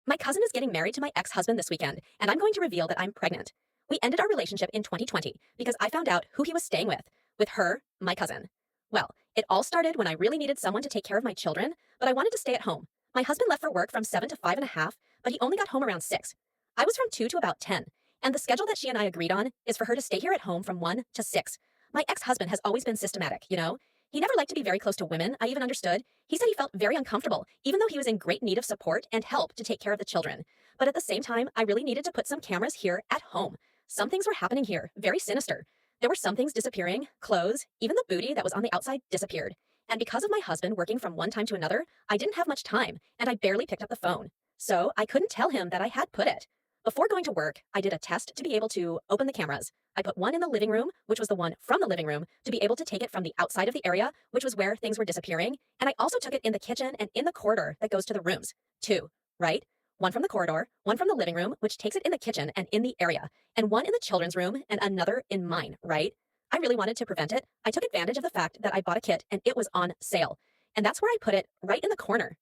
My cousin is getting married to my ex-husband this weekend, and I'm going to reveal that I'm pregnant. We ended our relationship in 2020 because I found out who he was staying with her, my cousin. Well, it all started when I really needed someone to take care of my children, but I wanted to stay at home. My husband left for work from 7 to 5:30, but he only got home around 6. I was from 2 to about 10, and the schedule that she and I agreed on is for her to stay here at home from 1 to 6. My ex-husband has always been systematic, you know? He never liked to be very close to women, I even understood. He said he felt very uncomfortable, even though he was in great need of support and help to take care of the children. But at the same time, I really needed to put some cameras here at home. Some things were happening here, very sinister. There were some things disappearing, clothes, even the booty that was on the outside disappeared. And because of my husband working from one time to another, I didn't have much time, and I barely picked up the phone. So I couldn't tell him that I had put it. Before going to work, I did a test to be able to open the cameras. I put one in the living room, which was the one from the living room, to be able to take it from the outside of the area, which was where things were disappearing. And I also took it in the kitchen and in the corridor that goes to the rooms. Two, right? One from the corridor, one from the living room, which takes it in the kitchen and in the area, and one in the children's room and another in mine, right? I really wanted to prevent it. I took advantage of the fact that I bought a kit and it was on sale. And that's where I put it, right in the corner.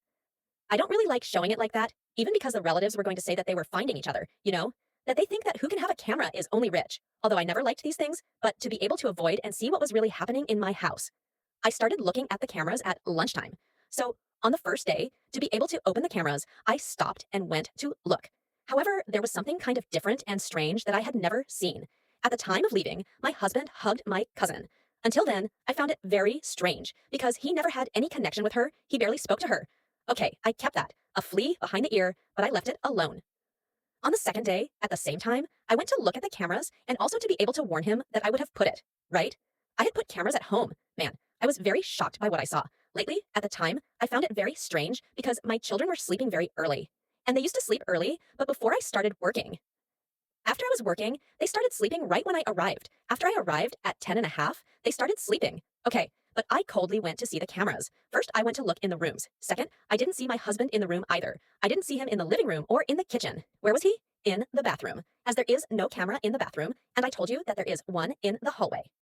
I don't really like showing it like that, even because the relatives were going to say that they were finding each other, you know? That they think that who can have a camera is only rich. Although I never liked these things, but to be able to avoid and see what was really happening in my house. I started looking at the cameras at lunchtime. So on the first day, to be able to open the cameras, I stopped and went to look. However, there was something kind of different and strange that I had never seen. At the time of leaving, my husband hugged my cousin. Until then, I found it very strange because he never had any connection with her. He barely spoke to her. Okay, I kept that, a flea behind the ear, but I left it alone. On the second day, at the same time, I went to look at the cameras and also to be able to warn him that I would have put it, right? I had put cameras at home. Man, I was very shocked by what I saw. Lately, at the time, I found it very strange because my children were sleeping very early. And they used to sleep early, but before I started working. After I was working, they started sleeping right when I arrived. After I arrived at 10:30, they started sleeping. Okay, but I coldly went to see the cameras. First, I went to look in the rooms. Second, I didn't see my husband in the room either. I didn't see him in the living room or in the kitchen. Where was he? In the bathroom. As there is no camera in the bathroom, and I told you that there is one in the hallway.